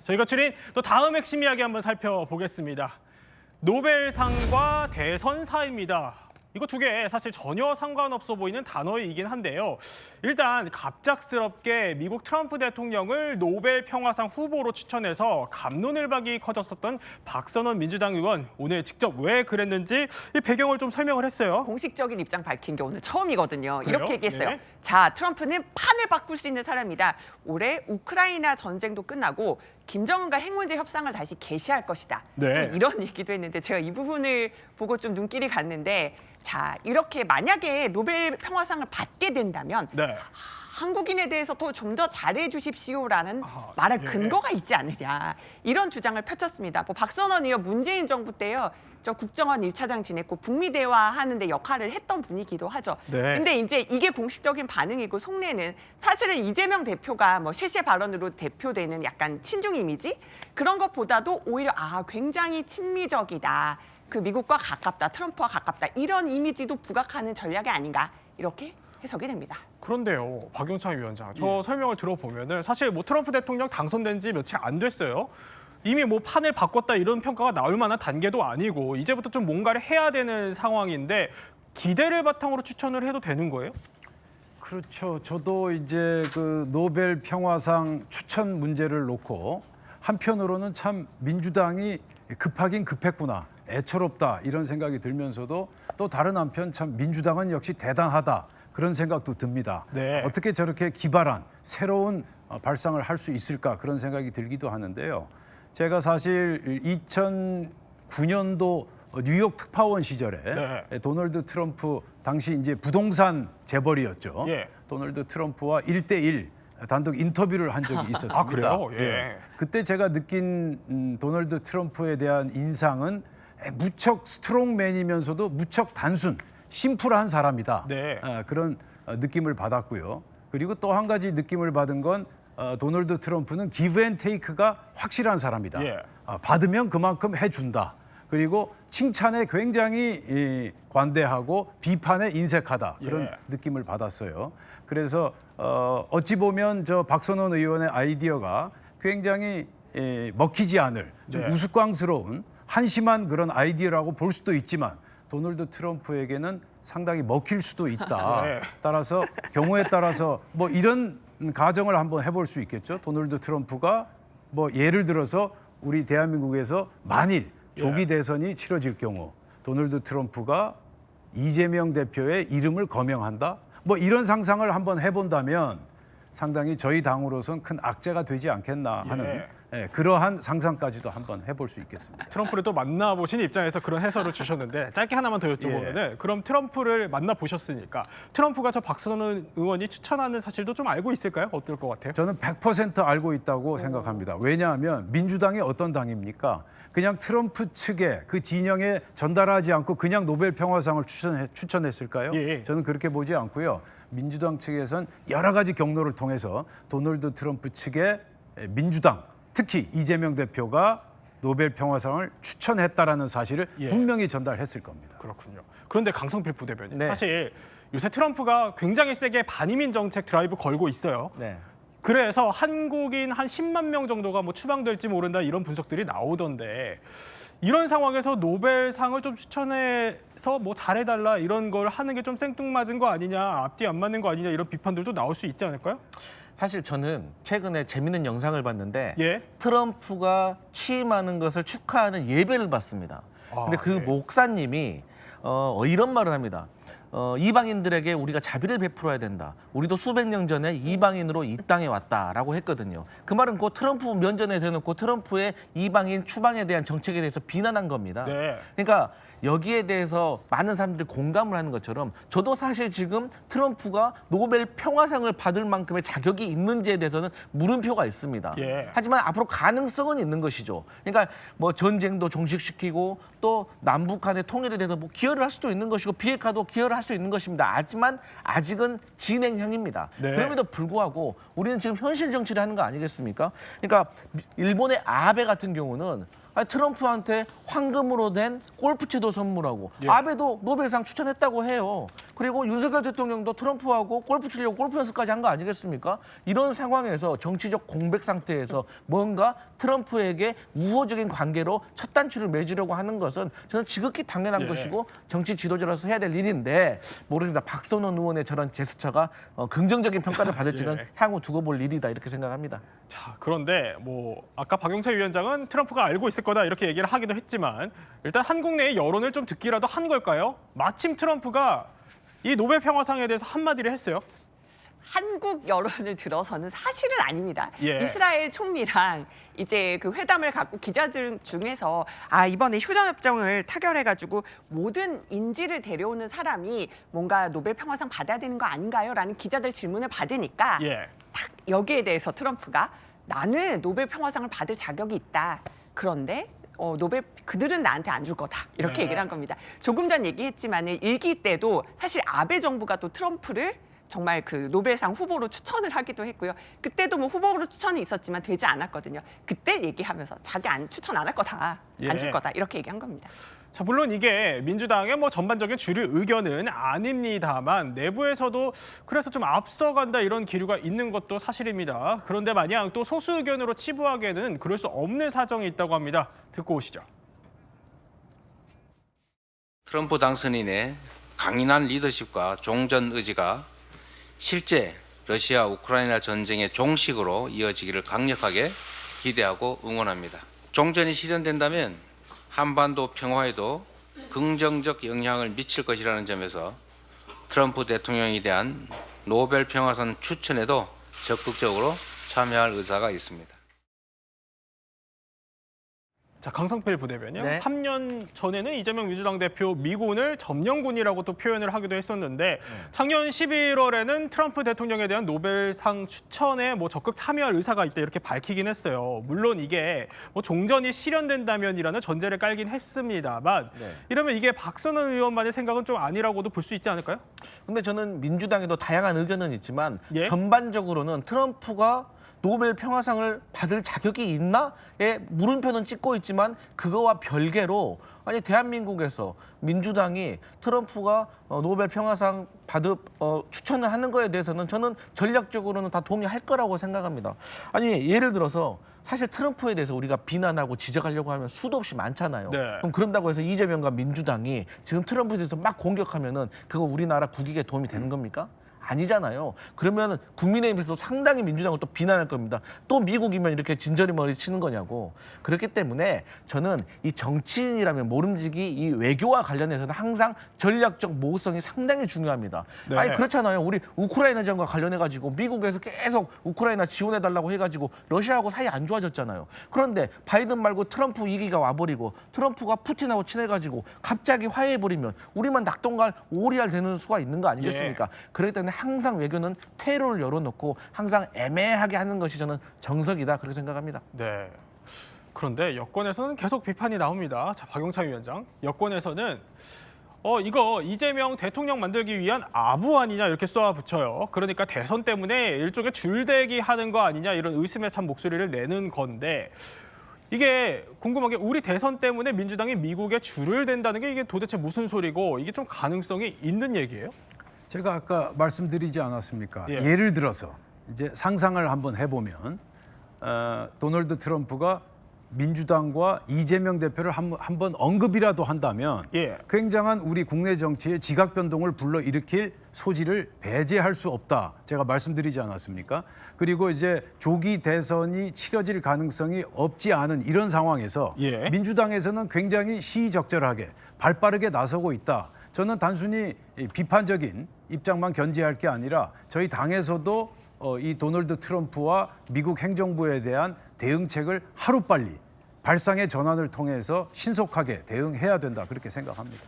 저희가 추린 또 다음 핵심 이야기 한번 살펴보겠습니다. 노벨상과 대선사입니다. 이거 두 개 사실 전혀 상관없어 보이는 단어이긴 한데요. 일단 갑작스럽게 미국 트럼프 대통령을 노벨 평화상 후보로 추천해서 갑론을박이 커졌었던 박선원 민주당 의원, 오늘 직접 왜 그랬는지 이 배경을 좀 설명을 했어요. 공식적인 입장 밝힌 게 오늘 처음이거든요. 그래요? 이렇게 얘기했어요. 네. 자, 트럼프는 판을 바꿀 수 있는 사람이다. 올해 우크라이나 전쟁도 끝나고 김정은과 핵 문제 협상을 다시 개시할 것이다. 네. 이런 얘기도 했는데 제가 이 부분을 보고 좀 눈길이 갔는데, 자, 이렇게 만약에 노벨 평화상을 받게 된다면 네. 한국인에 대해서 좀 더 잘해 주십시오라는 아, 말할 예. 근거가 있지 않느냐, 이런 주장을 펼쳤습니다. 뭐 박선원 의원 문재인 정부 때요, 저 국정원 1차장 지냈고 북미 대화하는 데 역할을 했던 분이기도 하죠. 네. 근데 이제 이게 공식적인 반응이고, 속내는 사실은 이재명 대표가 뭐 셰셰 발언으로 대표되는 약간 친중 이미지, 그런 것보다도 오히려 굉장히 친미적이다, 그 미국과 가깝다, 트럼프와 가깝다, 이런 이미지도 부각하는 전략이 아닌가, 이렇게 해석이 됩니다. 그런데요, 박용창 위원장, 저 설명을 들어보면은 사실 뭐 트럼프 대통령 당선된 지 며칠 안 됐어요. 이미 뭐 판을 바꿨다 이런 평가가 나올 만한 단계도 아니고 이제부터 좀 뭔가를 해야 되는 상황인데 기대를 바탕으로 추천을 해도 되는 거예요? 그렇죠. 저도 이제 그 노벨 평화상 추천 문제를 놓고 한편으로는 참 민주당이 급하긴 급했구나, 애처롭다, 이런 생각이 들면서도 또 다른 한편 참 민주당은 역시 대단하다, 그런 생각도 듭니다. 네. 어떻게 저렇게 기발한 새로운 발상을 할 수 있을까, 그런 생각이 들기도 하는데요. 제가 사실 2009년도 뉴욕 특파원 시절에 도널드 트럼프, 당시 이제 부동산 재벌이었죠. 예. 도널드 트럼프와 1대1 단독 인터뷰를 한 적이 있었습니다. 아, 그래요? 예. 그때 제가 느낀 도널드 트럼프에 대한 인상은 무척 스트롱맨이면서도 무척 단순, 심플한 사람이다. 네. 그런 느낌을 받았고요. 그리고 또 한 가지 느낌을 받은 건 도널드 트럼프는 기브 앤 테이크가 확실한 사람이다. 예. 받으면 그만큼 해준다. 그리고 칭찬에 굉장히 관대하고 비판에 인색하다, 그런 예. 느낌을 받았어요. 그래서 어찌 보면 저 박선원 의원의 아이디어가 굉장히 먹히지 않을 좀 네. 우스꽝스러운 한심한 그런 아이디어라고 볼 수도 있지만, 도널드 트럼프에게는 상당히 먹힐 수도 있다. 네. 따라서 경우에 따라서 뭐 이런 가정을 한번 해볼 수 있겠죠. 도널드 트럼프가 뭐 예를 들어서 우리 대한민국에서 만일 조기 대선이 치러질 경우 도널드 트럼프가 이재명 대표의 이름을 거명한다, 뭐 이런 상상을 한번 해본다면 상당히 저희 당으로선 큰 악재가 되지 않겠나 하는 그러한 상상까지도 한번 해볼 수 있겠습니다. 트럼프를 또 만나보신 입장에서 그런 해설을 주셨는데 짧게 하나만 더 여쭤보면은 그럼 트럼프를 만나보셨으니까 트럼프가 저 박선원 의원이 추천하는 사실도 좀 알고 있을까요? 어떨 것 같아요? 저는 100% 알고 있다고 생각합니다. 왜냐하면 민주당이 어떤 당입니까? 그냥 트럼프 측의 그 진영에 전달하지 않고 그냥 노벨 평화상을 추천했을까요? 예. 저는 그렇게 보지 않고요. 민주당 측에선 여러 가지 경로를 통해서 도널드 트럼프 측의 민주당, 특히 이재명 대표가 노벨 평화상을 추천했다라는 사실을 분명히 전달했을 겁니다. 그렇군요. 그런데 강성필 부대변인, 네. 사실 요새 트럼프가 굉장히 세게 반이민 정책 드라이브 걸고 있어요. 네. 그래서 한국인 한 10만 명 정도가 뭐 추방될지 모른다, 이런 분석들이 나오던데, 이런 상황에서 노벨상을 좀 추천해서 뭐 잘해달라 이런 걸 하는 게 좀 생뚱맞은 거 아니냐, 앞뒤 안 맞는 거 아니냐, 이런 비판들도 나올 수 있지 않을까요? 사실 저는 최근에 재밌는 영상을 봤는데 예. 트럼프가 취임하는 것을 축하하는 예배를 봤습니다. 근데 그 네. 목사님이 이런 말을 합니다. 이방인들에게 우리가 자비를 베풀어야 된다. 우리도 수백 년 전에 이방인으로 이 땅에 왔다라고 했거든요. 그 말은 그 트럼프 면전에 대놓고 트럼프의 이방인 추방에 대한 정책에 대해서 비난한 겁니다. 네. 그러니까 여기에 대해서 많은 사람들이 공감을 하는 것처럼 저도 사실 지금 트럼프가 노벨 평화상을 받을 만큼의 자격이 있는지에 대해서는 물음표가 있습니다. 예. 하지만 앞으로 가능성은 있는 것이죠. 그러니까 뭐 전쟁도 종식시키고 또 남북 간의 통일에 대해서 뭐 기여를 할 수도 있는 것이고 비핵화도 기여를 할 수 있는 것입니다. 하지만 아직은 진행형입니다. 네. 그럼에도 불구하고 우리는 지금 현실 정치를 하는 거 아니겠습니까? 그러니까 일본의 아베 같은 경우는 아니, 트럼프한테 황금으로 된 골프채도 선물하고 예. 아베도 노벨상 추천했다고 해요. 그리고 윤석열 대통령도 트럼프하고 골프 치려고 골프 연습까지 한 거 아니겠습니까? 이런 상황에서 정치적 공백 상태에서 뭔가 트럼프에게 우호적인 관계로 첫 단추를 맺으려고 하는 것은 저는 지극히 당연한 예. 것이고 정치 지도자로서 해야 될 일인데 모릅니다. 박선원 의원의 저런 제스처가 긍정적인 평가를 받을지는 예. 향후 두고 볼 일이다 이렇게 생각합니다. 자, 그런데 뭐 아까 박영차 위원장은 트럼프가 알고 있을 거다 이렇게 얘기를 하기도 했지만 일단 한국 내의 여론을 좀 듣기라도 한 걸까요? 마침 트럼프가 이 노벨 평화상에 대해서 한마디를 했어요. 한국 여론을 들어서는 사실은 아닙니다. 예. 이스라엘 총리랑 이제 그 회담을 갖고 기자들 중에서 이번에 휴전협정을 타결해가지고 모든 인질을 데려오는 사람이 뭔가 노벨 평화상 받아야 되는 거 아닌가요? 라는 기자들 질문을 받으니까 예. 딱 여기에 대해서 트럼프가 나는 노벨 평화상을 받을 자격이 있다. 그런데 노벨 그들은 나한테 안 줄 거다. 이렇게 네. 얘기를 한 겁니다. 조금 전 얘기했지만 일기 때도 사실 아베 정부가 또 트럼프를 정말 그 노벨상 후보로 추천을 하기도 했고요. 그때도 뭐 후보로 추천이 있었지만 되지 않았거든요. 그때 얘기하면서 자기 추천 안 할 거다. 예. 안 줄 거다. 이렇게 얘기한 겁니다. 자, 물론 이게 민주당의 뭐 전반적인 주류 의견은 아닙니다만 내부에서도 그래서 좀 앞서간다 이런 기류가 있는 것도 사실입니다. 그런데 마냥 또 소수 의견으로 치부하기에는 그럴 수 없는 사정이 있다고 합니다. 듣고 오시죠. 트럼프 당선인의 강인한 리더십과 종전 의지가 실제 러시아 우크라이나 전쟁의 종식으로 이어지기를 강력하게 기대하고 응원합니다. 종전이 실현된다면 한반도 평화에도 긍정적 영향을 미칠 것이라는 점에서 트럼프 대통령에 대한 노벨 평화상 추천에도 적극적으로 참여할 의사가 있습니다. 자, 강성필 부대변인요. 네. 3년 전에는 이재명 민주당 대표 미군을 점령군이라고 또 표현을 하기도 했었는데 작년 11월에는 트럼프 대통령에 대한 노벨상 추천에 뭐 적극 참여할 의사가 있다 이렇게 밝히긴 했어요. 물론 이게 뭐 종전이 실현된다면이라는 전제를 깔긴 했습니다만 네. 이러면 이게 박선원 의원만의 생각은 좀 아니라고도 볼 수 있지 않을까요? 근데 저는 민주당에도 다양한 의견은 있지만 예? 전반적으로는 트럼프가 노벨 평화상을 받을 자격이 있나에 물음표는 찍고 있지만 그거와 별개로 아니 대한민국에서 민주당이 트럼프가 노벨 평화상 추천을 하는 거에 대해서는 저는 전략적으로는 다 동의할 거라고 생각합니다. 아니 예를 들어서 사실 트럼프에 대해서 우리가 비난하고 지적하려고 하면 수도 없이 많잖아요. 네. 그럼 그런다고 해서 이재명과 민주당이 지금 트럼프에 대해서 막 공격하면은 그거 우리나라 국익에 도움이 되는 겁니까? 아니잖아요. 그러면 국민의힘에서 상당히 민주당을 또 비난할 겁니다. 또 미국이면 이렇게 진저리머리 치는 거냐고. 그렇기 때문에 저는 이 정치인이라면 모름지기 이 외교와 관련해서는 항상 전략적 모호성이 상당히 중요합니다. 네. 아니 그렇잖아요. 우리 우크라이나전과 관련해가지고 미국에서 계속 우크라이나 지원해달라고 해가지고 러시아하고 사이 안 좋아졌잖아요. 그런데 바이든 말고 트럼프 위기가 와버리고 트럼프가 푸틴하고 친해가지고 갑자기 화해해버리면 우리만 낙동갈 오리알 되는 수가 있는 거 아니겠습니까? 그렇기 때문에 항상 외교는 퇴로를 열어놓고 항상 애매하게 하는 것이 저는 정석이다 그렇게 생각합니다. 네. 그런데 여권에서는 계속 비판이 나옵니다. 자, 박영차 위원장. 여권에서는 이거 이재명 대통령 만들기 위한 아부 아니냐 이렇게 쏘아붙여요. 그러니까 대선 때문에 일종의 줄대기 하는 거 아니냐 이런 의심에 찬 목소리를 내는 건데 이게 궁금한 게 우리 대선 때문에 민주당이 미국에 줄을 댄다는 게 이게 도대체 무슨 소리고 이게 좀 가능성이 있는 얘기예요? 제가 아까 말씀드리지 않았습니까? 예. 예를 들어서 이제 상상을 한번 해보면 도널드 트럼프가 민주당과 이재명 대표를 한번 언급이라도 한다면 예. 굉장한 우리 국내 정치의 지각 변동을 불러일으킬 소지를 배제할 수 없다. 제가 말씀드리지 않았습니까? 그리고 이제 조기 대선이 치러질 가능성이 없지 않은 이런 상황에서 예. 민주당에서는 굉장히 시의적절하게 발빠르게 나서고 있다. 저는 단순히 비판적인 입장만 견지할 게 아니라 저희 당에서도 이 도널드 트럼프와 미국 행정부에 대한 대응책을 하루빨리 발상의 전환을 통해서 신속하게 대응해야 된다 그렇게 생각합니다.